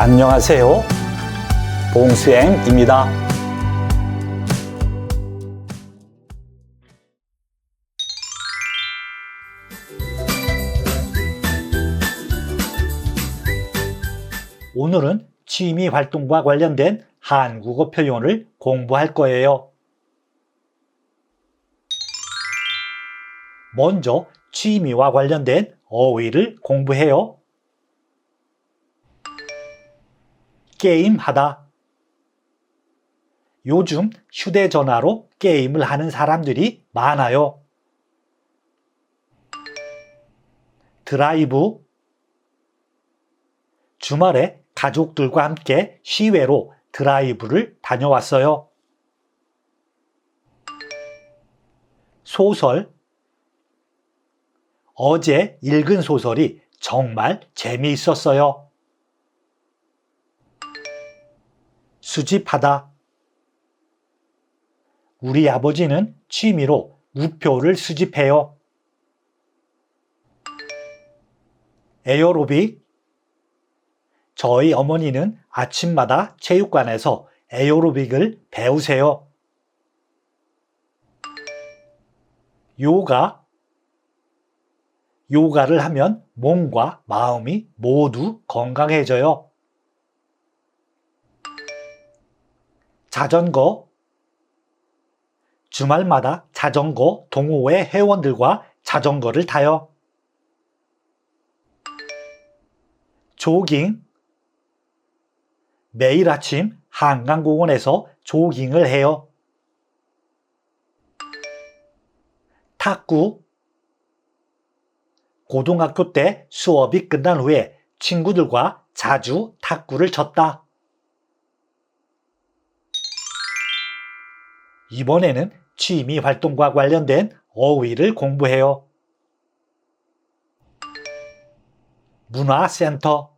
안녕하세요. 봉수행입니다. 오늘은 취미 활동과 관련된 한국어 표현을 공부할 거예요. 먼저 취미와 관련된 어휘를 공부해요. 게임하다. 요즘 휴대전화로 게임을 하는 사람들이 많아요. 드라이브. 주말에 가족들과 함께 시외로 드라이브를 다녀왔어요. 소설. 어제 읽은 소설이 정말 재미있었어요. 수집하다. 우리 아버지는 취미로 우표를 수집해요. 에어로빅. 저희 어머니는 아침마다 체육관에서 에어로빅을 배우세요. 요가. 요가를 하면 몸과 마음이 모두 건강해져요. 자전거. 주말마다 자전거 동호회 회원들과 자전거를 타요. 조깅. 매일 아침 한강공원에서 조깅을 해요. 탁구. 고등학교 때 수업이 끝난 후에 친구들과 자주 탁구를 쳤다. 이번에는 취미 활동과 관련된 어휘를 공부해요. 문화센터.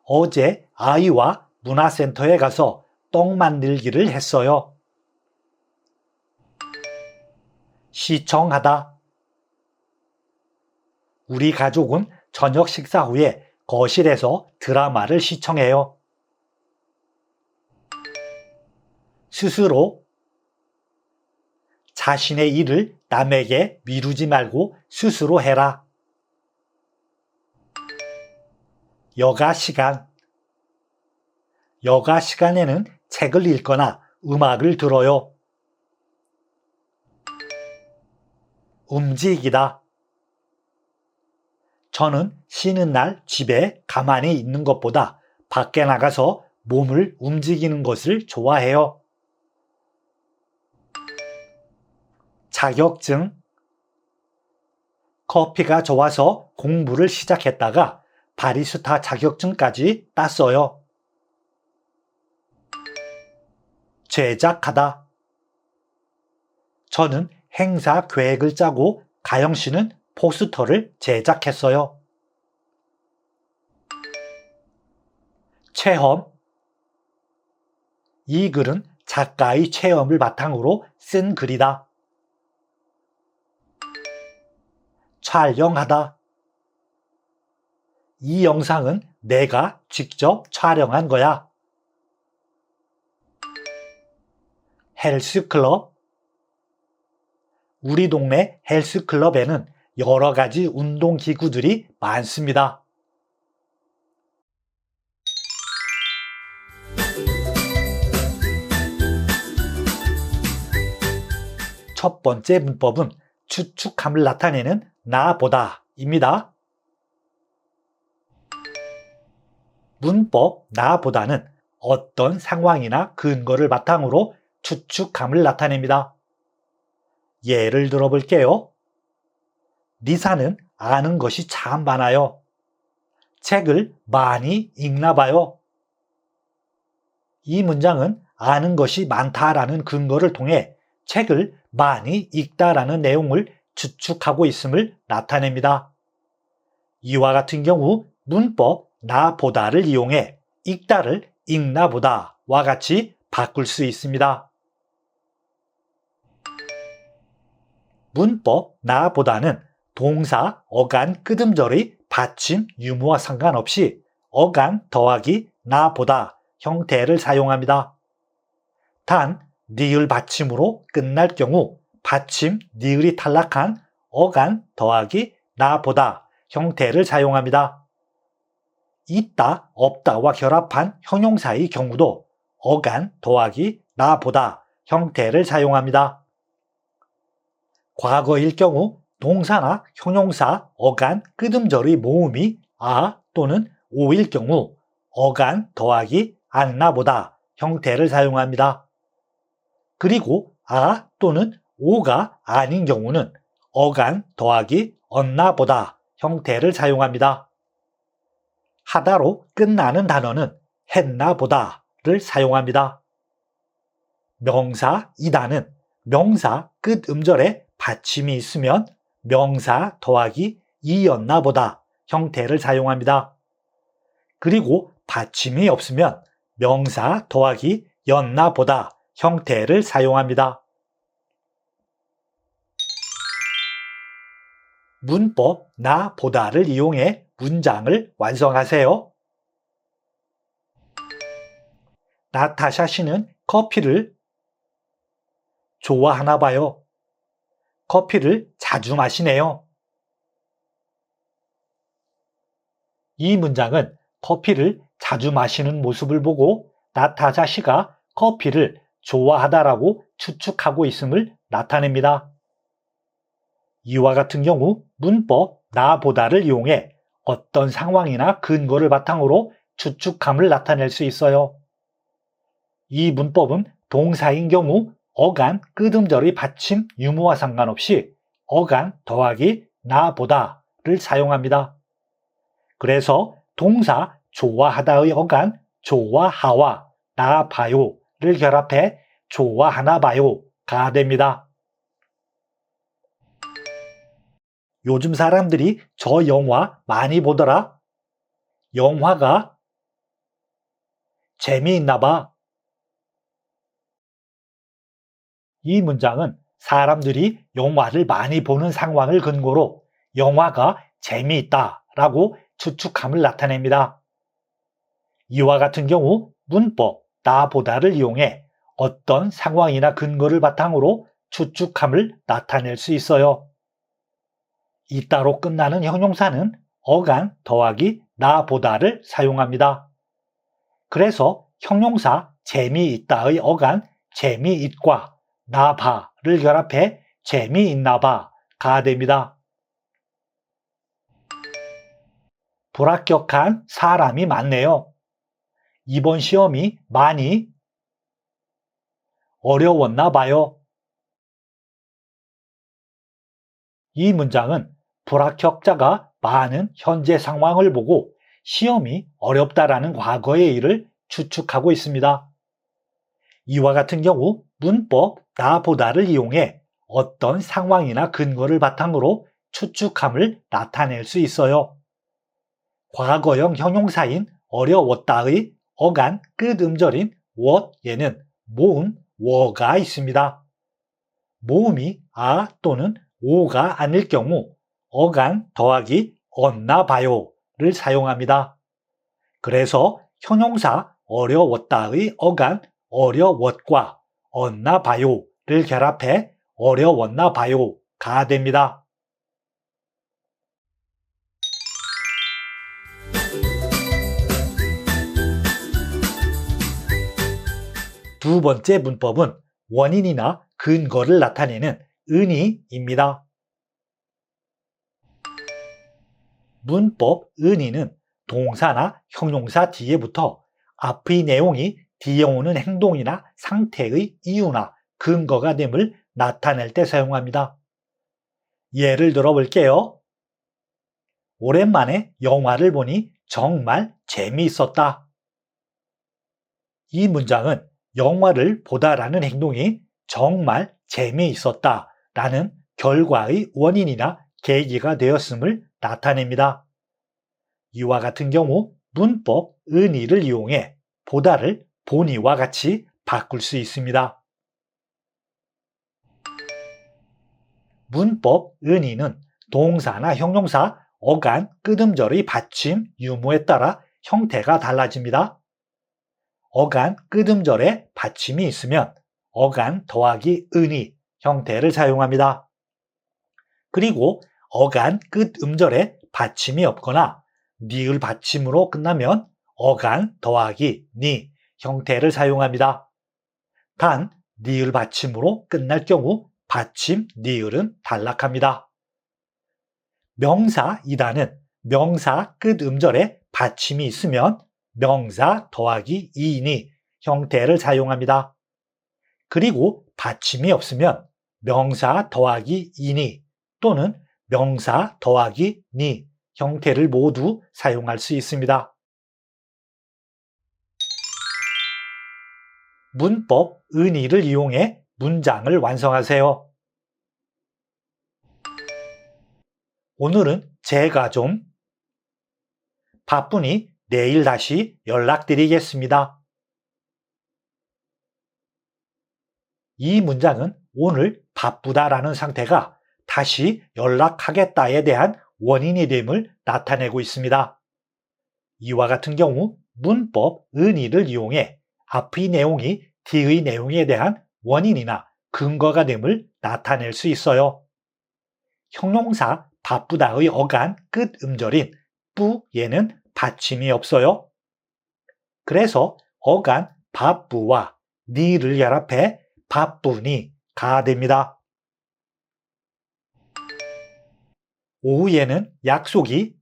어제 아이와 문화센터에 가서 떡 만들기를 했어요. 시청하다. 우리 가족은 저녁 식사 후에 거실에서 드라마를 시청해요. 스스로. 자신의 일을 남에게 미루지 말고 스스로 해라. 여가 시간. 여가 시간에는 책을 읽거나 음악을 들어요. 움직이다. 저는 쉬는 날 집에 가만히 있는 것보다 밖에 나가서 몸을 움직이는 것을 좋아해요. 자격증. 커피가 좋아서 공부를 시작했다가 바리스타 자격증까지 땄어요. 제작하다. 저는 행사 계획을 짜고 가영 씨는 포스터를 제작했어요. 체험. 이 글은 작가의 체험을 바탕으로 쓴 글이다. 촬영하다. 이 영상은 내가 직접 촬영한 거야. 헬스클럽. 우리 동네 헬스클럽에는 여러 가지 운동기구들이 많습니다. 첫 번째 문법은 추측함을 나타내는 나보다 입니다. 문법 나보다는 어떤 상황이나 근거를 바탕으로 추측함을 나타냅니다. 예를 들어 볼게요. 리사는 아는 것이 참 많아요. 책을 많이 읽나 봐요. 이 문장은 아는 것이 많다라는 근거를 통해 책을 많이 읽다라는 내용을 추측하고 있음을 나타냅니다. 이와 같은 경우 문법 나보다를 이용해 읽다를 읽나 보다와 같이 바꿀 수 있습니다. 문법 나보다는 동사, 어간, 끄듬절의 받침, 유무와 상관없이 어간 더하기 나보다 형태를 사용합니다. 단, 니을 받침으로 끝날 경우 받침 니을이 탈락한 어간 더하기 나보다 형태를 사용합니다. 있다, 없다와 결합한 형용사의 경우도 어간 더하기 나보다 형태를 사용합니다. 과거일 경우 동사나 형용사 어간 끄듬절의 모음이 아 또는 오일 경우 어간 더하기 안나보다 형태를 사용합니다. 그리고 아 또는 오가 아닌 경우는 어간 더하기 언나보다 형태를 사용합니다. 하다로 끝나는 단어는 했나보다를 사용합니다. 명사 이다는 명사 끝 음절에 받침이 있으면 명사 더하기 이였나보다 형태를 사용합니다. 그리고 받침이 없으면 명사 더하기 였나보다 형태를 사용합니다. 문법 나보다를 이용해 문장을 완성하세요. 나타샤 씨는 커피를 좋아하나 봐요. 커피를 자주 마시네요. 이 문장은 커피를 자주 마시는 모습을 보고 나타샤 씨가 커피를 좋아하다라고 추측하고 있음을 나타냅니다. 이와 같은 경우 문법 나보다를 이용해 어떤 상황이나 근거를 바탕으로 추측함을 나타낼 수 있어요. 이 문법은 동사인 경우 어간 끄듬절의 받침 유무와 상관없이 어간 더하기 나보다를 사용합니다. 그래서 동사 좋아하다의 어간 좋아하와 나봐요를 결합해 좋아하나 봐요가 됩니다. 요즘 사람들이 저 영화 많이 보더라. 영화가 재미있나 봐. 이 문장은 사람들이 영화를 많이 보는 상황을 근거로 영화가 재미있다라고 추측함을 나타냅니다. 이와 같은 경우 문법 나보다를 이용해 어떤 상황이나 근거를 바탕으로 추측함을 나타낼 수 있어요. 이따로 끝나는 형용사는 어간 더하기 나보다를 사용합니다. 그래서 형용사 재미있다의 어간 재미있과 나봐를 결합해 재미있나봐가 됩니다. 불합격한 사람이 많네요. 이번 시험이 많이 어려웠나 봐요. 이 문장은 불합격자가 많은 현재 상황을 보고 시험이 어렵다라는 과거의 일을 추측하고 있습니다. 이와 같은 경우 문법 나보다를 이용해 어떤 상황이나 근거를 바탕으로 추측함을 나타낼 수 있어요. 과거형 형용사인 어려웠다의 어간 끝 음절인 what에는 모음 were 있습니다. 모음이 아 또는 오가 아닐 경우 어간 더하기 얻나 봐요를 사용합니다. 그래서 형용사 어려웠다의 어간 어려웠과 얻나 봐요를 결합해 어려웠나 봐요가 됩니다. 두 번째 문법은 원인이나 근거를 나타내는 은희입니다. 문법 은희는 동사나 형용사 뒤에부터 앞의 내용이 뒤에 오는 행동이나 상태의 이유나 근거가 됨을 나타낼 때 사용합니다. 예를 들어 볼게요. 오랜만에 영화를 보니 정말 재미있었다. 이 문장은 영화를 보다라는 행동이 정말 재미있었다 라는 결과의 원인이나 계기가 되었음을 나타냅니다. 이와 같은 경우 문법 은희를 이용해 보다를 보니와 같이 바꿀 수 있습니다. 문법 은희는 동사나 형용사 어간 끄듬절의 받침 유무에 따라 형태가 달라집니다. 어간 끝음절에 받침이 있으면 어간 더하기 은이 형태를 사용합니다. 그리고 어간 끝음절에 받침이 없거나 니을 받침으로 끝나면 어간 더하기 니 형태를 사용합니다. 단 니을 받침으로 끝날 경우 받침 니을은 단락합니다. 명사 이다는 명사 끝음절에 받침이 있으면 명사 더하기 이니 형태를 사용합니다. 그리고 받침이 없으면 명사 더하기 이니 또는 명사 더하기 니 형태를 모두 사용할 수 있습니다. 문법 은의를 이용해 문장을 완성하세요. 오늘은 제가 좀 바쁘니 내일 다시 연락드리겠습니다. 이 문장은 오늘 바쁘다라는 상태가 다시 연락하겠다에 대한 원인이 됨을 나타내고 있습니다. 이와 같은 경우 문법 은의를 이용해 앞의 내용이 뒤의 내용에 대한 원인이나 근거가 됨을 나타낼 수 있어요. 형용사 바쁘다의 어간 끝음절인 뿌에는 받침이 없어요. 그래서 어간 바쁘와 니를 결합해 바쁘니가 됩니다. 오후에는 약속이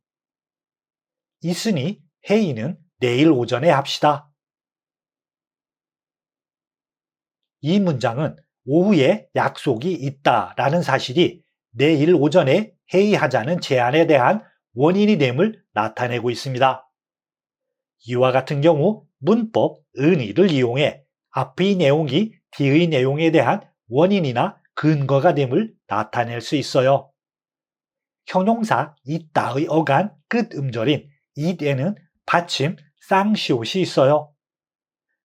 있으니 회의는 내일 오전에 합시다. 이 문장은 오후에 약속이 있다라는 사실이 내일 오전에 회의하자는 제안에 대한 원인이 됨을 나타내고 있습니다. 이와 같은 경우 문법 은의를 이용해 앞의 내용이 뒤의 내용에 대한 원인이나 근거가 됨을 나타낼 수 있어요. 형용사 있다의 어간 끝음절인 it에는 받침 쌍시옷이 있어요.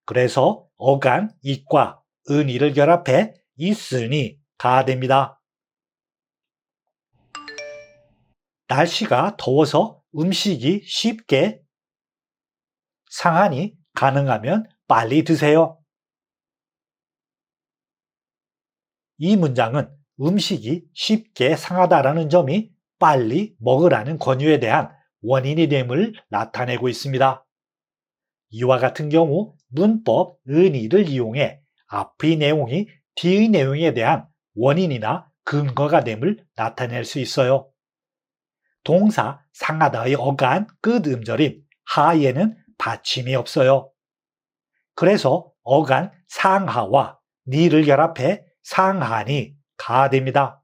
그래서 어간 it과 은의를 결합해 있으니가 됩니다. 날씨가 더워서 음식이 쉽게 상하니 가능하면 빨리 드세요. 이 문장은 음식이 쉽게 상하다라는 점이 빨리 먹으라는 권유에 대한 원인이 됨을 나타내고 있습니다. 이와 같은 경우 문법 은의를 이용해 앞의 내용이 뒤의 내용에 대한 원인이나 근거가 됨을 나타낼 수 있어요. 동사 상하다의 어간 끝음절인 하에는 받침이 없어요. 그래서 어간 상하와 니를 결합해 상하니가 됩니다.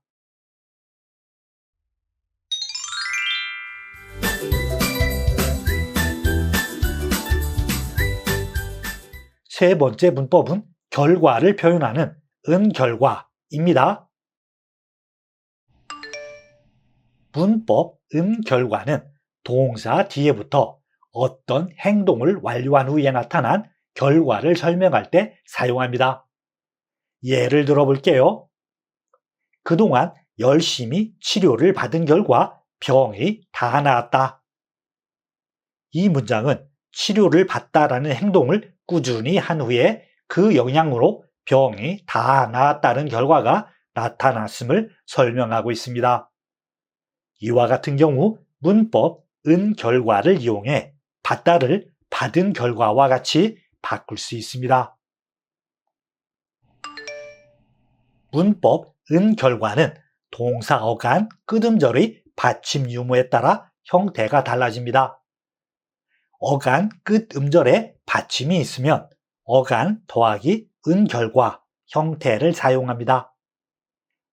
세 번째 문법은 결과를 표현하는 은결과입니다. 문법 은결과는 동사 뒤에부터 어떤 행동을 완료한 후에 나타난 결과를 설명할 때 사용합니다. 예를 들어 볼게요. 그동안 열심히 치료를 받은 결과 병이 다 나았다. 이 문장은 치료를 받다라는 행동을 꾸준히 한 후에 그 영향으로 병이 다 나았다는 결과가 나타났음을 설명하고 있습니다. 이와 같은 경우 문법 은결과를 이용해 받다를 받은 결과와 같이 바꿀 수 있습니다. 문법 은결과는 동사 어간 끝음절의 받침 유무에 따라 형태가 달라집니다. 어간 끝음절에 받침이 있으면 어간 더하기 은결과 형태를 사용합니다.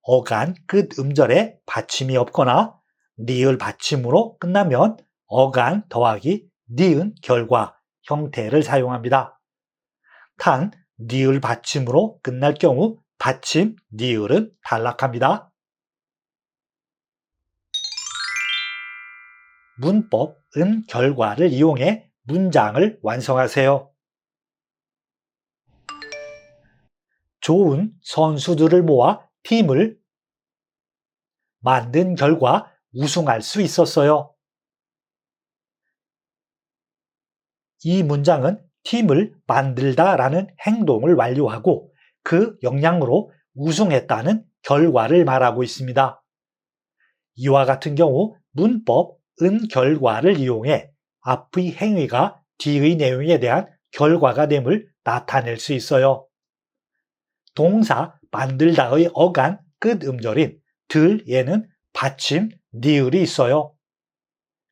어간 끝음절에 받침이 없거나 니을 받침으로 끝나면 어간 더하기 니은 결과 형태를 사용합니다. 단 니을 받침으로 끝날 경우 받침 니을은 단락합니다. 문법 은결과를 이용해 문장을 완성하세요. 좋은 선수들을 모아 팀을 만든 결과 우승할 수 있었어요. 이 문장은 팀을 만들다라는 행동을 완료하고 그 역량으로 우승했다는 결과를 말하고 있습니다. 이와 같은 경우 문법 은 결과를 이용해 앞의 행위가 뒤의 내용에 대한 결과가 됨을 나타낼 수 있어요. 동사 만들다의 어간 끝 음절인 들에는 받침 니을이 있어요.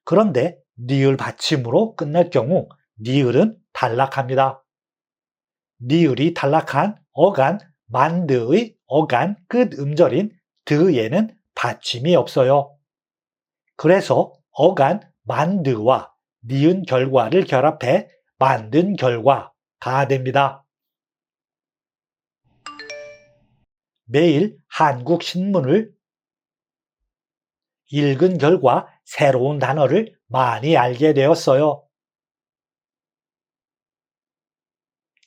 그런데 니을 받침으로 끝날 경우 니을은 탈락합니다. 니을이 탈락한 어간 만드의 어간 끝 음절인 드에는 받침이 없어요. 그래서 어간 만드와 니은 결과를 결합해 만든 결과가 됩니다. 매일 한국 신문을 읽은 결과 새로운 단어를 많이 알게 되었어요.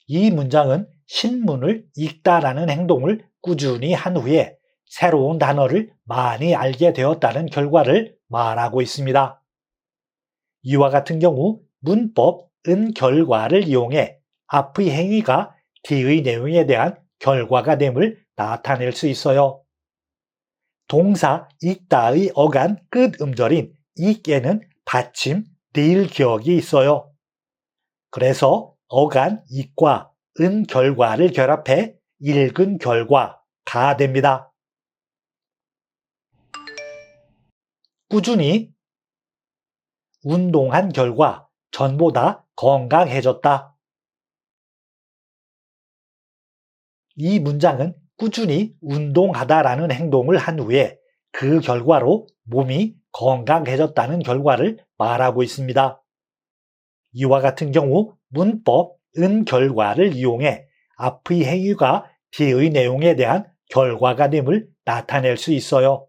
이 문장은 신문을 읽다라는 행동을 꾸준히 한 후에 새로운 단어를 많이 알게 되었다는 결과를 말하고 있습니다. 이와 같은 경우 문법 은 결과를 이용해 앞의 행위가 뒤의 내용에 대한 결과가 됨을 나타낼 수 있어요. 동사 읽다의 어간 끝 음절인 읽에는 받침 릴 기억이 있어요. 그래서 어간 읽과 은 결과를 결합해 읽은 결과가 됩니다. 꾸준히 운동한 결과 전보다 건강해졌다. 이 문장은 꾸준히 운동하다라는 행동을 한 후에 그 결과로 몸이 건강해졌다는 결과를 말하고 있습니다. 이와 같은 경우 문법 은 결과를 이용해 앞의 행위가 뒤의 내용에 대한 결과가 됨을 나타낼 수 있어요.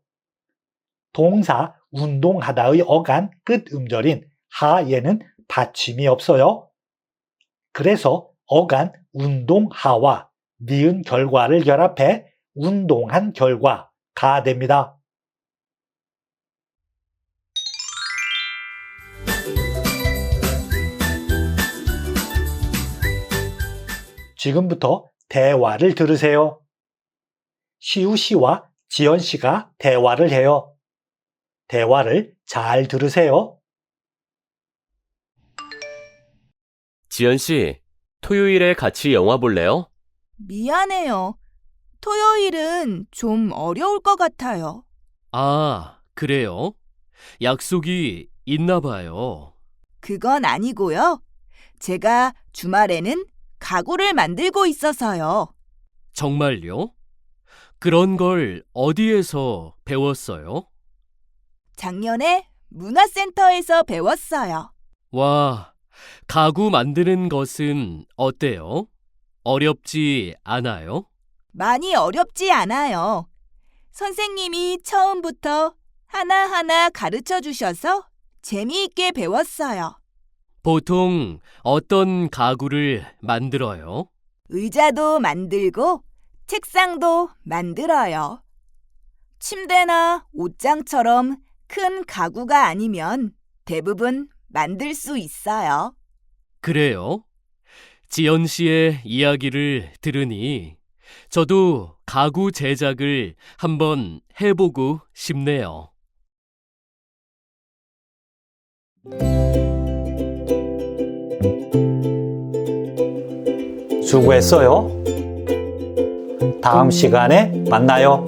동사 운동하다의 어간 끝 음절인 하에는 받침이 없어요. 그래서 어간 운동하와 니은 결과를 결합해 운동한 결과가 됩니다. 지금부터 대화를 들으세요. 시우 씨와 지연 씨가 대화를 해요. 대화를 잘 들으세요. 지연 씨, 토요일에 같이 영화 볼래요? 미안해요. 토요일은 좀 어려울 것 같아요. 아, 그래요? 약속이 있나 봐요. 그건 아니고요. 제가 주말에는 가구를 만들고 있어서요. 정말요? 그런 걸 어디에서 배웠어요? 작년에 문화센터에서 배웠어요. 와, 가구 만드는 것은 어때요? 어렵지 않아요? 많이 어렵지 않아요. 선생님이 처음부터 하나하나 가르쳐 주셔서 재미있게 배웠어요. 보통 어떤 가구를 만들어요? 의자도 만들고 책상도 만들어요. 침대나 옷장처럼 큰 가구가 아니면 대부분 만들 수 있어요. 그래요? 지연 씨의 이야기를 들으니 저도 가구 제작을 한번 해보고 싶네요. 수고했어요. 다음 시간에 만나요.